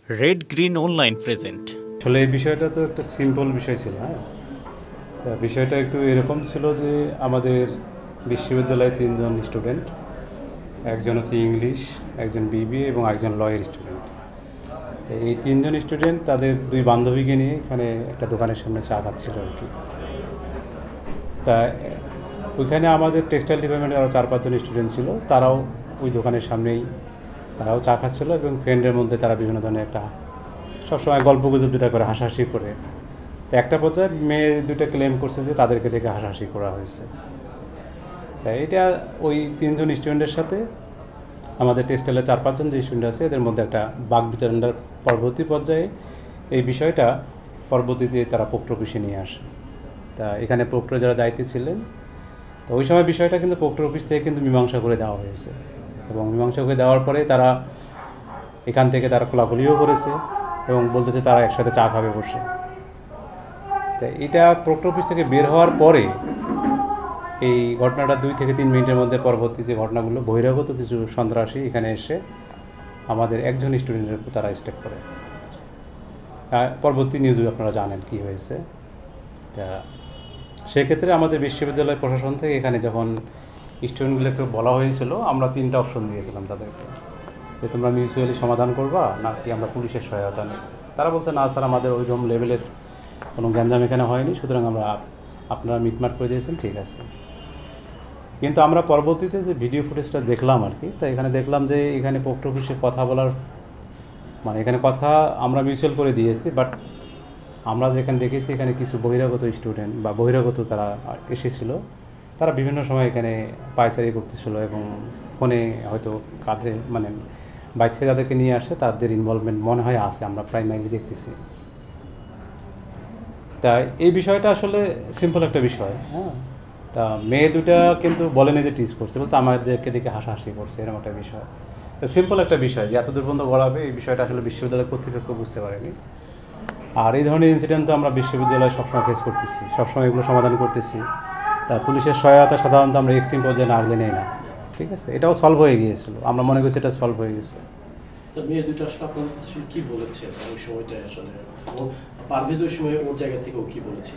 Red green online present. আসলে এই বিষয়টা তো একটা সিম্পল বিষয় ছিল। হ্যাঁ, বিষয়টা একটু এরকম ছিল যে আমাদের বিশ্ববিদ্যালয়ে 3জন স্টুডেন্ট, একজন হচ্ছে ইংলিশ, একজন বিবিএ এবং একজন লয়ের স্টুডেন্ট। তো এই 3জন স্টুডেন্ট তাদের 2 বান্ধবীকে নিয়ে এখানে একটা দোকানের সামনে চা খাচ্ছিল আর কি। তা ওইখানে আমাদের টেক্সটাইল ডিপার্টমেন্টের আরও 4-5 জন স্টুডেন্ট ছিল, তারাও ওই দোকানের সামনেই তারাও চা খাচ্ছিল এবং ফ্রেন্ডের মধ্যে তারা বিভিন্ন ধরনের একটা সবসময় গল্প গুজব দুটা করে হাসাহাসি করে। তো একটা পর্যায়ে মেয়ে দুটো ক্লেম করছে যে তাদেরকে দেখে হাসাহাসি করা হয়েছে। তাই এটা ওই 3জন স্টুডেন্টের সাথে আমাদের টেক্সটাইলের 4-5 জন যে স্টুডেন্ট আছে এদের মধ্যে একটা বাক বিতরণের পরবর্তী পর্যায়ে এই বিষয়টা পরবর্তীতে তারা পোক্ট অফিসে নিয়ে আসে। তা এখানে পোক্টর যারা দায়িত্বে ছিলেন, তো ওই সময় বিষয়টা কিন্তু পোক্ট অফিস থেকে কিন্তু মীমাংসা করে দেওয়া হয়েছে এবং মীমাংসা করে দেওয়ার পরে তারা এখান থেকে তারা কোলাকুলিও করেছে এবং বলতেছে তারা একসাথে চা খাবে বসে। তা এটা পোক্ট অফিস থেকে বের হওয়ার পরে এই ঘটনাটা 2 থেকে 3 মিনিটের মধ্যে পরবর্তী যে ঘটনাগুলো, বহিরাগত কিছু সন্ত্রাসী এখানে এসে আমাদের একজন স্টুডেন্টের উপর তারা স্টেপ করে। পরবর্তী নিউজে আপনারা জানেন কি হয়েছে। তা সেক্ষেত্রে আমাদের বিশ্ববিদ্যালয় প্রশাসন থেকে এখানে যখন স্টুডেন্টগুলোকে বলা হয়েছিল, আমরা 3টা অপশন দিয়েছিলাম তাদেরকে, যে তোমরা মিউচুয়ালি সমাধান করবা নাকি আমরা পুলিশের সহায়তা নেই। তারা বলছে না স্যার, আমাদের ওইরকম লেভেলের কোনো গ্যাঞ্জাম এখানে হয়নি, সুতরাং আমরা আপনারা মিটমাট করে দিয়েছেন, ঠিক আছে। কিন্তু আমরা পরবর্তীতে যে ভিডিও ফুটেজটা দেখলাম আর কি, তা এখানে দেখলাম যে এখানে পোক্ট অফিসে কথা বলার মানে এখানে কথা আমরা মিউচুয়াল করে দিয়েছি, বাট আমরা যেখানে দেখেছি এখানে কিছু বহিরাগত স্টুডেন্ট বা বহিরাগত যারা এসেছিল তারা বিভিন্ন সময় এখানে পায়চারি করতেছিল এবং ফোনে হয়তো কাঁধে মানে বাইরে যাদেরকে নিয়ে আসে তাদের ইনভলভমেন্ট মনে হয় আছে, আমরা প্রাইমারিলি দেখতেছি। তাই এই বিষয়টা আসলে সিম্পল একটা বিষয়। হ্যাঁ, তা মেয়ে দুটা কিন্তু বলেনি যে টিজ করছে, বলছে আমাদেরকে দেখে হাসাহাসি করছে, এরকম একটা বিষয়। তো সিম্পল একটা বিষয় যে এত দূর পর্যন্ত গড়াবে এই বিষয়টা আসলে বিশ্ববিদ্যালয় কর্তৃপক্ষ বুঝতে পারেনি। আর এই ধরনের ইনসিডেন্ট তো আমরা বিশ্ববিদ্যালয়ে সবসময় ফেস করতেছি, সবসময় এগুলো সমাধান করতেছি। তা পুলিশের সহায়তা সাধারণত আমরা এক্সট্রিম পর্যায়ে না আগলে নেই না, ঠিক আছে। এটাও সলভ হয়ে গিয়েছিল, আমরা মনে করছি এটা সলভ হয়ে গেছে। মেয়ে দুটো আসলে আপনার কাছে কি বলেছে ওই সময়টা, আসলে পারভেজ ওই সময় ওর জায়গা থেকে ও কি বলেছে?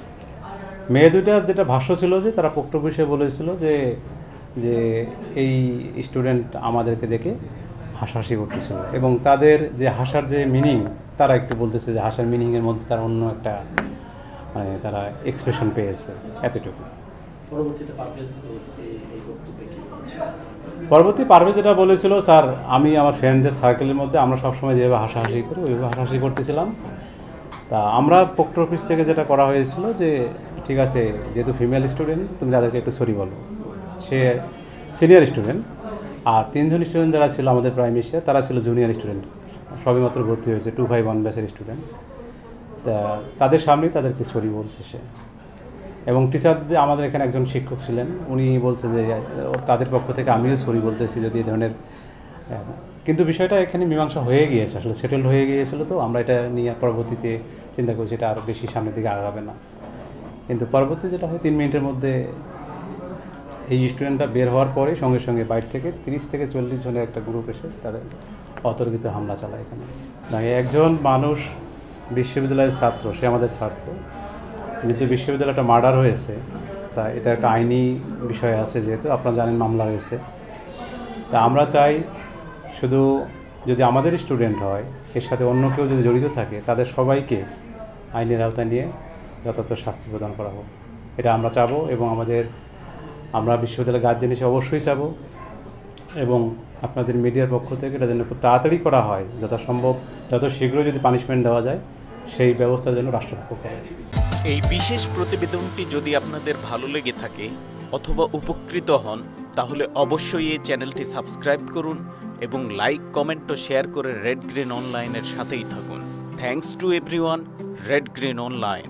মেয়ে দুটার যেটা ভাষ্য ছিল যে তারা পোক্ট অফিসে বলেছিল যে যে এই স্টুডেন্ট আমাদেরকে দেখে হাসাহাসি করতেছিল এবং তাদের যে হাসার যে মিনিং তারা একটু বলতেছে যে হাসার মিনিংয়ের মধ্যে তারা অন্য একটা মানে তারা এক্সপ্রেশন পেয়েছে, এতটুকু। পরবর্তীতে পারভেজ এই বক্তব্যে কি বলেছে? পরবর্তী পারভেজ যেটা বলেছিল, স্যার আমি আমার ফ্রেন্ডদের সার্কেলের মধ্যে আমরা সবসময় যেভাবে হাসাহাসি করি ওইভাবে হাসাহাসি করতেছিলাম। তা আমরা পোক্ট অফিস থেকে যেটা করা হয়েছিল যে ঠিক আছে, যেহেতু ফিমেল স্টুডেন্ট তুমি তাদেরকে একটু সরি বলো। সে সিনিয়র স্টুডেন্ট, আর 3জন স্টুডেন্ট যারা ছিল আমাদের প্রাইমারি তারা ছিল জুনিয়র স্টুডেন্ট, সবেমাত্র ভর্তি হয়েছে 251 ব্যাচের স্টুডেন্ট। তা তাদের সামনেই তাদেরকে সরি বলছে সে। এবং টিচারদের আমাদের এখানে একজন শিক্ষক ছিলেন, উনি বলছে যে তাদের পক্ষ থেকে আমিও সরি বলতেছি যদি এই ধরনের। কিন্তু বিষয়টা এখানে মীমাংসা হয়ে গিয়েছে, আসলে সেটেলড হয়ে গিয়েছিল। তো আমরা এটা নিয়ে পরবর্তীতে চিন্তা করছি এটা আরও বেশি সামনের দিকে আগাবে না। কিন্তু পরবর্তী যেটা হয় 3 মিনিটের মধ্যে এই স্টুডেন্টটা বের হওয়ার পরে সঙ্গে সঙ্গে বাইরে থেকে 30 থেকে 40 জনের একটা গ্রুপ এসে তাদের অতর্কিত হামলা চালায় এখানে। একজন মানুষ বিশ্ববিদ্যালয়ের ছাত্র, সে আমাদের ছাত্র, যেহেতু বিশ্ববিদ্যালয়টা মার্ডার হয়েছে তা এটা একটা আইনি বিষয় আছে, যেহেতু আপনারা জানেন মামলা হয়েছে। তা আমরা চাই শুধু যদি আমাদের স্টুডেন্ট হয়, এর সাথে অন্য কেউ যদি জড়িত থাকে তাদের সবাইকে আইনের আওতায় নিয়ে যথাযথ শাস্তি প্রদান করা হোক, এটা আমরা চাবো। এবং আমরা বিশ্ববিদ্যালয়ের গার্জেন হিসেবে অবশ্যই চাবো এবং আপনাদের মিডিয়ার পক্ষ থেকে এটা যেন খুব তাড়াতাড়ি করা হয়, যথাসম্ভব যত শীঘ্রই যদি পানিশমেন্ট দেওয়া যায় সেই ব্যবস্থার জন্য রাষ্ট্রপক্ষ করে। এই বিশেষ প্রতিবেদনটি যদি আপনাদের ভালো লেগে থাকে অথবা উপকৃত হন, তাহলে অবশ্যই এই চ্যানেলটি সাবস্ক্রাইব করুন এবং লাইক, কমেন্ট ও শেয়ার করে রেড গ্রিন অনলাইনের সাথেই থাকুন। Thanks to everyone. Red green online.